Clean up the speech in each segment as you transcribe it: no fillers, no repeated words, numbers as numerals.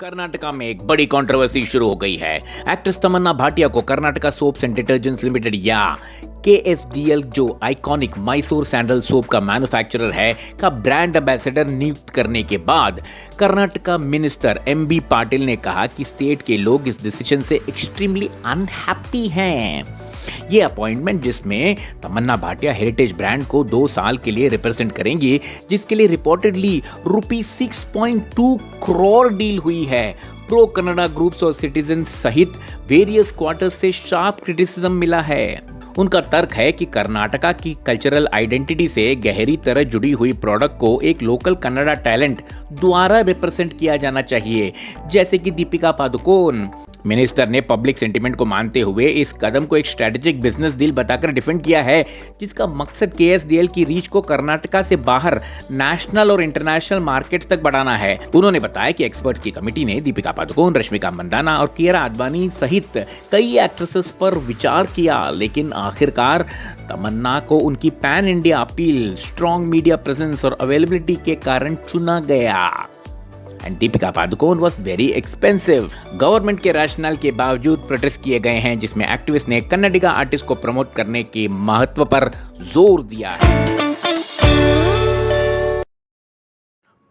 कर्नाटका में एक बड़ी कंट्रोवर्सी शुरू हो गई है। एक्ट्रेस तमन्ना भाटिया को Karnataka soaps and detergents limited या KSDL जो आइकॉनिक मैसूर सैंडल सोप का मैन्युफैक्चरर है का ब्रांड एम्बेसडर नियुक्त करने के बाद कर्नाटका मिनिस्टर MB पाटिल ने कहा कि स्टेट के लोग इस डिसीजन से एक्सट्रीमली अनहैप्पी हैं। ये अपॉइंटमेंट जिसमें तमन्ना भाटिया हेरिटेज ब्रांड को 2 साल के लिए रिप्रेजेंट करेंगी, जिसके लिए रिपोर्टेडली ₹6.2 करोड़ डील हुई है। प्रो कन्नड़ा ग्रुप्स और सिटीजन सहित वेरियस क्वार्टर्स से शार्प क्रिटिसिज्म मिला है। उनका तर्क है कि कर्नाटका की कल्चरल आइडेंटिटी से गहरी तरह जुड़ी हुई प्रोडक्ट को एक लोकल कन्नड़ा टैलेंट द्वारा रिप्रेजेंट किया जाना चाहिए, जैसे कि दीपिका पादुकोण। मिनिस्टर ने पब्लिक सेंटिमेंट को मानते हुए इस कदम को एक स्ट्रेटेजिक बिजनेस डील बताकर डिफेंड किया है, जिसका मकसद KSDL की रीच को कर्नाटका से बाहर नेशनल और इंटरनेशनल मार्केट्स तक बढ़ाना है। उन्होंने बताया कि एक्सपर्ट्स की कमेटी ने दीपिका पादुकोण, रश्मिका मंदाना और कियारा आडवाणी सहित कई एक्ट्रेसेस पर विचार किया, लेकिन आखिरकार तमन्ना को उनकी pan India appeal, strong media presence और अवेलेबिलिटी के कारण चुना गया। And Deepika Padukone was very expensive. Government के रैशनल के बावजूद प्रोटेस्ट किए गए हैं, जिसमें एक्टिविस्ट ने कन्नडिगा आर्टिस्ट को प्रमोट करने के महत्व पर जोर दिया है।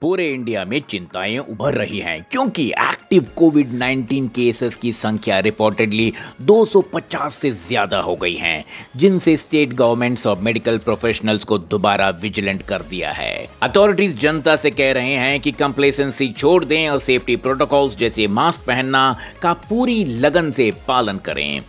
पूरे इंडिया में चिंताएं उभर रही हैं, क्योंकि एक्टिव कोविड-19 केसेस की संख्या रिपोर्टेडली 250 से ज्यादा हो गई हैं, जिनसे स्टेट गवर्नमेंट्स और मेडिकल प्रोफेशनल्स को दोबारा विजिलेंट कर दिया है। अथॉरिटीज जनता से कह रहे हैं कि कंप्लेसेंसी छोड़ दें और सेफ्टी प्रोटोकॉल्स जैसे मास्क पहनना का पूरी लगन से पालन करें।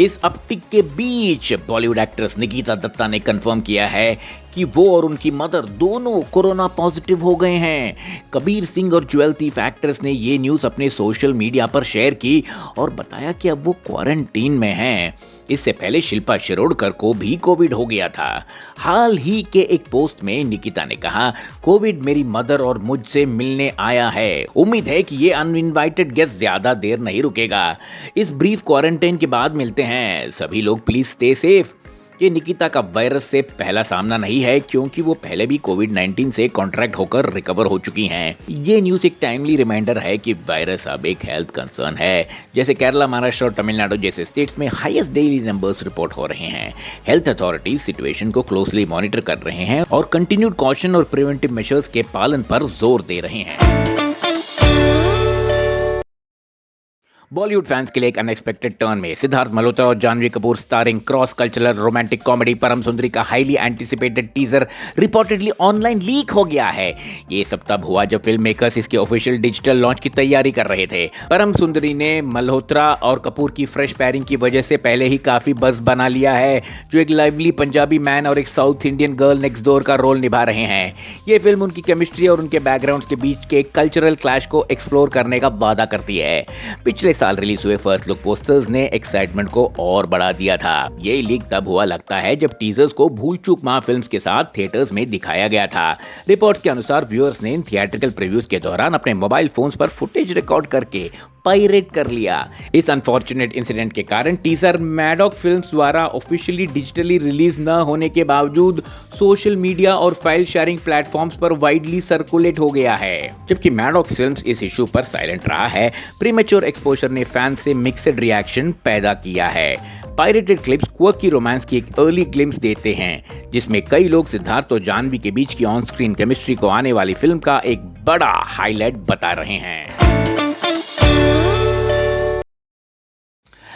इस अपटिक के बीच बॉलीवुड एक्ट्रेस निकिता दत्ता ने कंफर्म किया है कि वो और उनकी मदर दोनों कोरोना पॉजिटिव हो गए हैं। कबीर सिंह और ज्वेल थीफ एक्ट्रेस ने ये न्यूज़ अपने सोशल मीडिया पर शेयर की और बताया कि अब वो क्वारंटीन में हैं। इससे पहले शिल्पा शिरोडकर को भी कोविड हो गया था। हाल ही के एक पोस्ट में निकिता ने कहा, कोविड मेरी मदर और मुझसे मिलने आया है। उम्मीद है कि ये अनइनवाइटेड गेस्ट ज्यादा देर नहीं रुकेगा। इस ब्रीफ क्वारंटाइन के बाद मिलते हैं। सभी लोग प्लीज स्टे सेफ। ये निकिता का वायरस से पहला सामना नहीं है, क्योंकि वो पहले भी कोविड-19 से कॉन्ट्रैक्ट होकर रिकवर हो चुकी हैं। ये न्यूज़ एक टाइमली रिमाइंडर है कि वायरस अब एक हेल्थ कंसर्न है। जैसे केरला, महाराष्ट्र और तमिलनाडु जैसे स्टेट्स में हाईएस्ट डेली नंबर्स रिपोर्ट हो रहे हैं। हेल्थ अथॉरिटीज सिचुएशन को क्लोजली मॉनिटर कर रहे हैं और कंटिन्यूड कॉशन और प्रिवेंटिव मेजर्स के पालन पर जोर दे रहे हैं। बॉलीवुड फैंस के लिए एक अनएक्सपेक्टेड टर्न में सिद्धार्थ मल्होत्रा और Janhvi Kapoor starring cross cultural romantic comedy Param Sundari का highly anticipated teaser reportedly online leak हो गया है। ये सब तब हुआ जब फिल्म मेकर्स इसके ऑफिशियल डिजिटल लॉन्च की तैयारी कर रहे थे। परम सुंदरी ने मल्होत्रा और कपूर की फ्रेश पैरिंग की वजह से पहले ही काफी बज़ बना लिया है, जो एक लाइवली पंजाबी मैन और एक south Indian girl next door का रोल निभा रहे हैं। ये फिल्म उनकी केमिस्ट्री और उनके बैकग्राउंड्स के बीच के कल्चरल क्लैश को एक्सप्लोर करने का वादा करती है। पिछले साल रिलीज हुए फर्स्ट लुक पोस्टर्स ने एक्साइटमेंट को और बढ़ा दिया था। ये लीक तब हुआ लगता है जब टीजर्स को भूल चूक मां फिल्म्स के साथ थिएटर्स में दिखाया गया था। रिपोर्ट्स के अनुसार व्यूअर्स ने इन थिएट्रिकल प्रीव्यूज के दौरान अपने मोबाइल फोन्स पर फुटेज रिकॉर्ड करके पायरेट कर लिया। इस अनफॉर्चुनेट इंसिडेंट के कारण टीजर मैडॉक फिल्म्स द्वारा ऑफिशियली डिजिटली रिलीज न होने के बावजूद सोशल मीडिया और फाइल शेयरिंग प्लेटफॉर्म्स पर वाइडली सर्कुलेट हो गया है। जबकि मैडॉक फिल्म्स इस इशू पर साइलेंट रहा है, प्रीमेच्योर एक्सपोजर ने फैंस से मिक्स्ड रिएक्शन पैदा किया है। पायरेटेड क्लिप्स क्वर्की रोमांस की एक अर्ली ग्लिम्स देते हैं, जिसमें कई लोग सिद्धार्थ और जानवी के बीच की ऑन स्क्रीन केमिस्ट्री को आने वाली फिल्म का एक बड़ा हाईलाइट बता रहे हैं।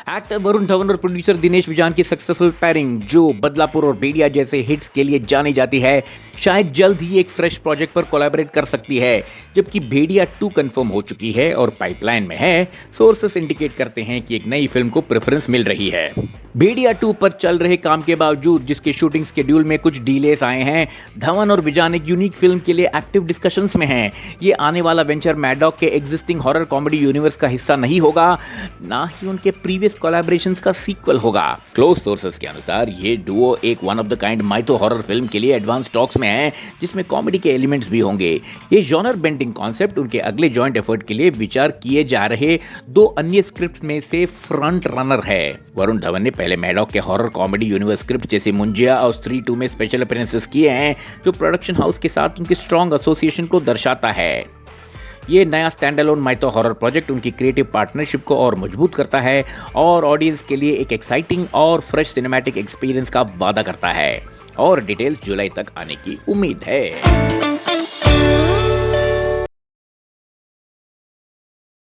एक्टर वरुण धवन और प्रोड्यूसर दिनेश विजान की सक्सेसफुल पैरिंग, जो बदलापुर और भेड़िया जैसे हिट्स के लिए जानी जाती है, शायद जल्द ही एक फ्रेश प्रोजेक्ट पर कोलैबोरेट कर सकती है। जबकि भेड़िया 2 कंफर्म हो चुकी है और पाइपलाइन में है। सोर्सेस इंडिकेट करते हैं कि एक नई फिल्म को प्रेफरेंस मिल रही है। भेड़िया 2 पर चल रहे काम के बावजूद, जिसके शूटिंग शेड्यूल में कुछ डिलेस आए हैं, धवन और विजान एक यूनिक फिल्म के लिए एक्टिव डिस्कशंस में हैं। ये आने वाला वेंचर मैडॉक के एग्जिस्टिंग हॉरर कॉमेडी यूनिवर्स का हिस्सा नहीं होगा, ना ही उनके प्रीवियस कोलैबोरेशंस का सीक्वल होगा। क्लोज सोर्सेस के अनुसार ये डुओ एक one of the kind mytho horror film के लिए एडवांस टॉक्स में है, जिसमें कॉमेडी के एलिमेंट्स भी होंगे। ये जॉनर बेंडिंग कॉन्सेप्ट उनके अगले जॉइंट एफर्ट के लिए विचार किए जा रहे 2 अन्य स्क्रिप्ट में से फ्रंट रनर है। वरुण धवन ने पहले मैडॉक के हॉरर कॉमेडी यूनिवर्स स्क्रिप्ट जैसे मुंजिया और स्त्री 2 में स्पेशल अपीयरेंसेस किए हैं, जो प्रोडक्शन हाउस के साथ उनके स्ट्रॉन्ग एसोसिएशन को दर्शाता है। ये नया stand alone mytho horror project उनकी क्रिएटिव पार्टनरशिप को और मजबूत करता है और ऑडियंस के लिए एक एक्साइटिंग और फ्रेश सिनेमैटिक एक्सपीरियंस का वादा करता है और डिटेल्स जुलाई तक आने की उम्मीद है।